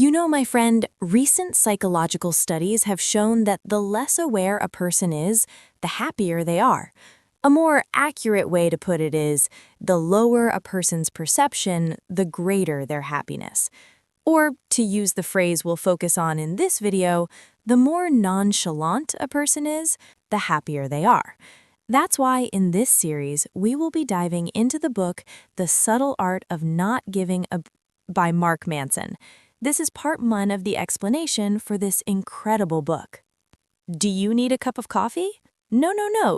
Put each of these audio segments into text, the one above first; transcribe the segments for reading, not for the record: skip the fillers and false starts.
You know, my friend, recent psychological studies have shown that the less aware a person is, the happier they are. A more accurate way to put it is, the lower a person's perception, the greater their happiness. Or, to use the phrase we'll focus on in this video, the more nonchalant a person is, the happier they are. That's why in this series, we will be diving into the book The Subtle Art of Not Giving a by Mark Manson. This is part 1 of the explanation for this incredible book. Do you need a cup of coffee? No.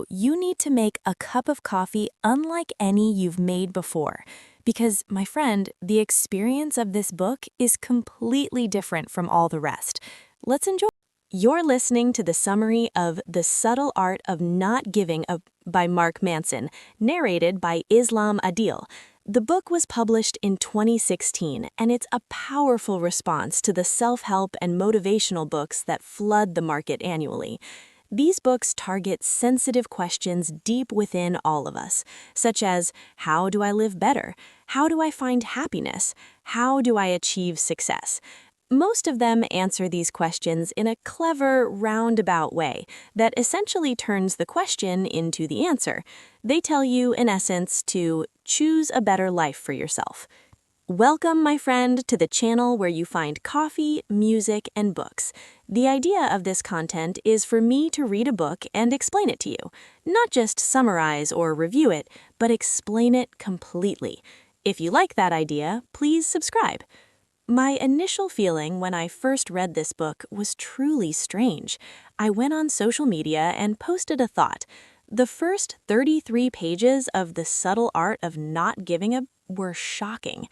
You need to make a cup of coffee unlike any you've made before. Because, my friend, the experience of this book is completely different from all the rest. Let's enjoy. You're listening to the summary of The Subtle Art of Not Giving a by Mark Manson, narrated by Islam Adil. The book was published in 2016, and it's a powerful response to the self-help and motivational books that flood the market annually. These books target sensitive questions deep within all of us, such as, how do I live better? How do I find happiness? How do I achieve success? Most of them answer these questions in a clever, roundabout way that essentially turns the question into the answer. They tell you, in essence, to choose a better life for yourself. Welcome, my friend, to the channel where you find coffee, music, and books. The idea of this content is for me to read a book and explain it to you. Not just summarize or review it, but explain it completely. If you like that idea, please subscribe. My initial feeling when I first read this book was truly strange. I went on social media and posted a thought. The first 33 pages of The Subtle Art of Not Giving a were shocking.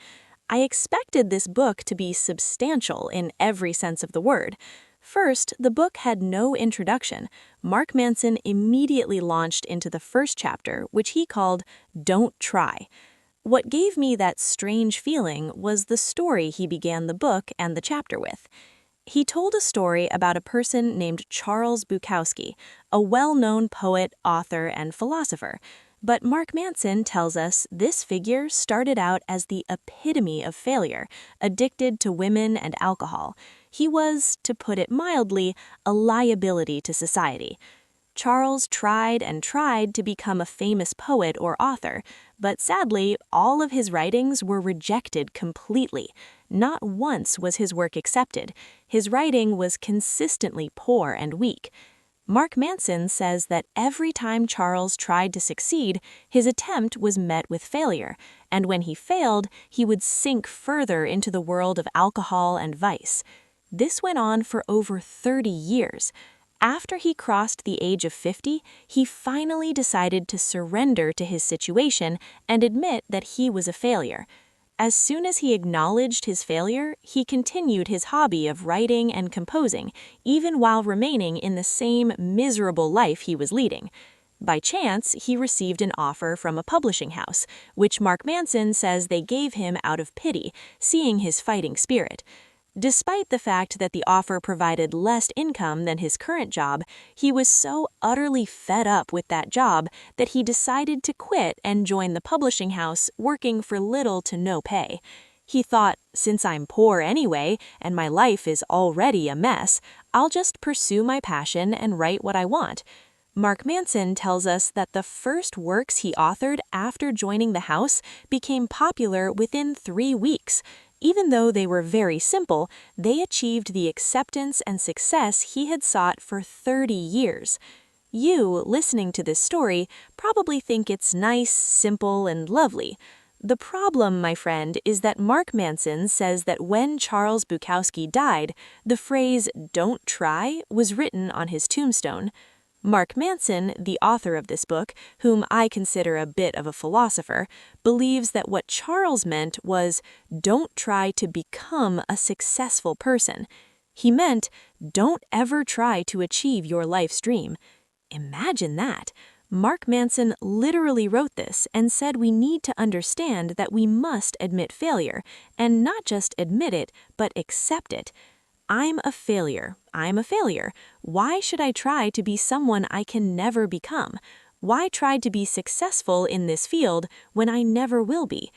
I expected this book to be substantial in every sense of the word. First, the book had no introduction. Mark Manson immediately launched into the first chapter, which he called Don't Try. What gave me that strange feeling was the story he began the book and the chapter with. He told a story about a person named Charles Bukowski, a well-known poet, author, and philosopher. But Mark Manson tells us this figure started out as the epitome of failure, addicted to women and alcohol. He was, to put it mildly, a liability to society. Charles tried and tried to become a famous poet or author, but sadly, all of his writings were rejected completely. Not once was his work accepted. His writing was consistently poor and weak. Mark Manson says that every time Charles tried to succeed, his attempt was met with failure, and when he failed, he would sink further into the world of alcohol and vice. This went on for over 30 years. After he crossed the age of 50, he finally decided to surrender to his situation and admit that he was a failure. As soon as he acknowledged his failure, he continued his hobby of writing and composing, even while remaining in the same miserable life he was leading. By chance, he received an offer from a publishing house, which Mark Manson says they gave him out of pity, seeing his fighting spirit. Despite the fact that the offer provided less income than his current job, he was so utterly fed up with that job that he decided to quit and join the publishing house, working for little to no pay. He thought, since I'm poor anyway, and my life is already a mess, I'll just pursue my passion and write what I want. Mark Manson tells us that the first works he authored after joining the house became popular within 3 weeks. Even though they were very simple, they achieved the acceptance and success he had sought for 30 years. You, listening to this story, probably think it's nice, simple, and lovely. The problem, my friend, is that Mark Manson says that when Charles Bukowski died, the phrase, "don't try," was written on his tombstone. Mark Manson, the author of this book, whom I consider a bit of a philosopher, believes that what Charles meant was, don't try to become a successful person. He meant, don't ever try to achieve your life's dream. Imagine that. Mark Manson literally wrote this and said we need to understand that we must admit failure, and not just admit it, but accept it. I'm a failure. Why should I try to be someone I can never become? Why try to be successful in this field when I never will be?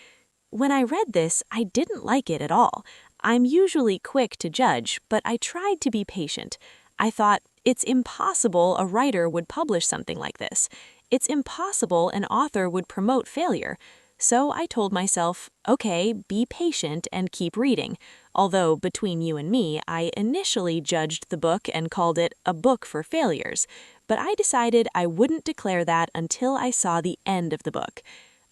When I read this, I didn't like it at all. I'm usually quick to judge, but I tried to be patient. I thought, it's impossible a writer would publish something like this. It's impossible an author would promote failure. So I told myself, okay, be patient and keep reading. Although, between you and me, I initially judged the book and called it a book for failures. But I decided I wouldn't declare that until I saw the end of the book.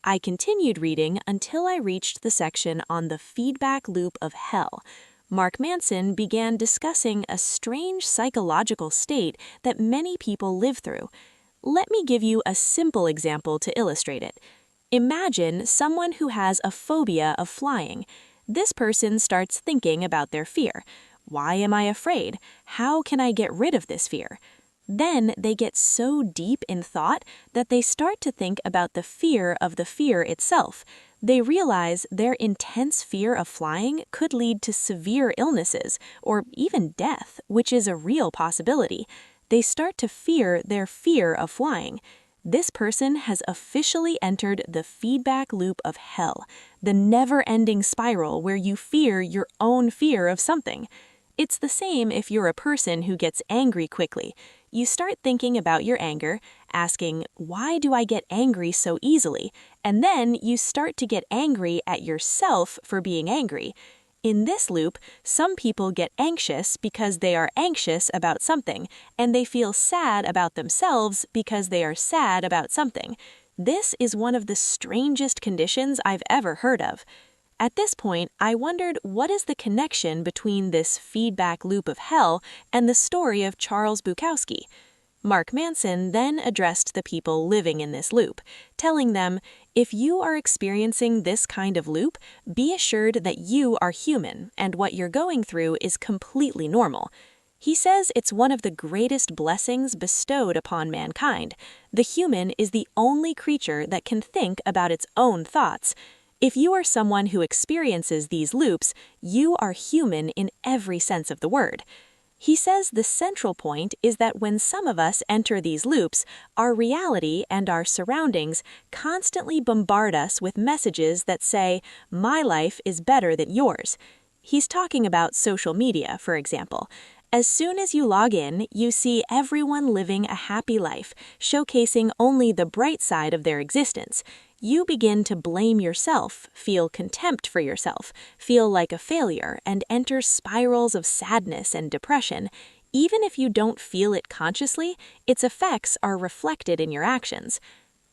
I continued reading until I reached the section on the feedback loop of hell. Mark Manson began discussing a strange psychological state that many people live through. Let me give you a simple example to illustrate it. Imagine someone who has a phobia of flying. This person starts thinking about their fear. Why am I afraid? How can I get rid of this fear? Then they get so deep in thought that they start to think about the fear of the fear itself. They realize their intense fear of flying could lead to severe illnesses or even death, which is a real possibility. They start to fear their fear of flying. This person has officially entered the feedback loop of hell, the never-ending spiral where you fear your own fear of something. It's the same if you're a person who gets angry quickly. You start thinking about your anger, asking, why do I get angry so easily? And then you start to get angry at yourself for being angry. In this loop, some people get anxious because they are anxious about something, and they feel sad about themselves because they are sad about something. This is one of the strangest conditions I've ever heard of. At this point, I wondered what is the connection between this feedback loop of hell and the story of Charles Bukowski. Mark Manson then addressed the people living in this loop, telling them, if you are experiencing this kind of loop, be assured that you are human and what you're going through is completely normal. He says it's one of the greatest blessings bestowed upon mankind. The human is the only creature that can think about its own thoughts. If you are someone who experiences these loops, you are human in every sense of the word. He says the central point is that when some of us enter these loops, our reality and our surroundings constantly bombard us with messages that say, my life is better than yours. He's talking about social media, for example. As soon as you log in, you see everyone living a happy life, showcasing only the bright side of their existence. You begin to blame yourself, feel contempt for yourself, feel like a failure, and enter spirals of sadness and depression. Even if you don't feel it consciously, its effects are reflected in your actions.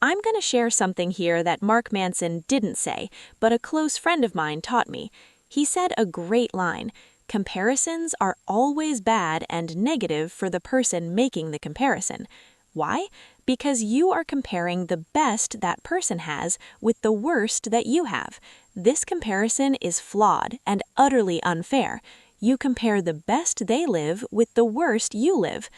I'm going to share something here that Mark Manson didn't say, but a close friend of mine taught me. He said a great line. Comparisons are always bad and negative for the person making the comparison. Why? Because you are comparing the best that person has with the worst that you have. This comparison is flawed and utterly unfair. You compare the best they live with the worst you live.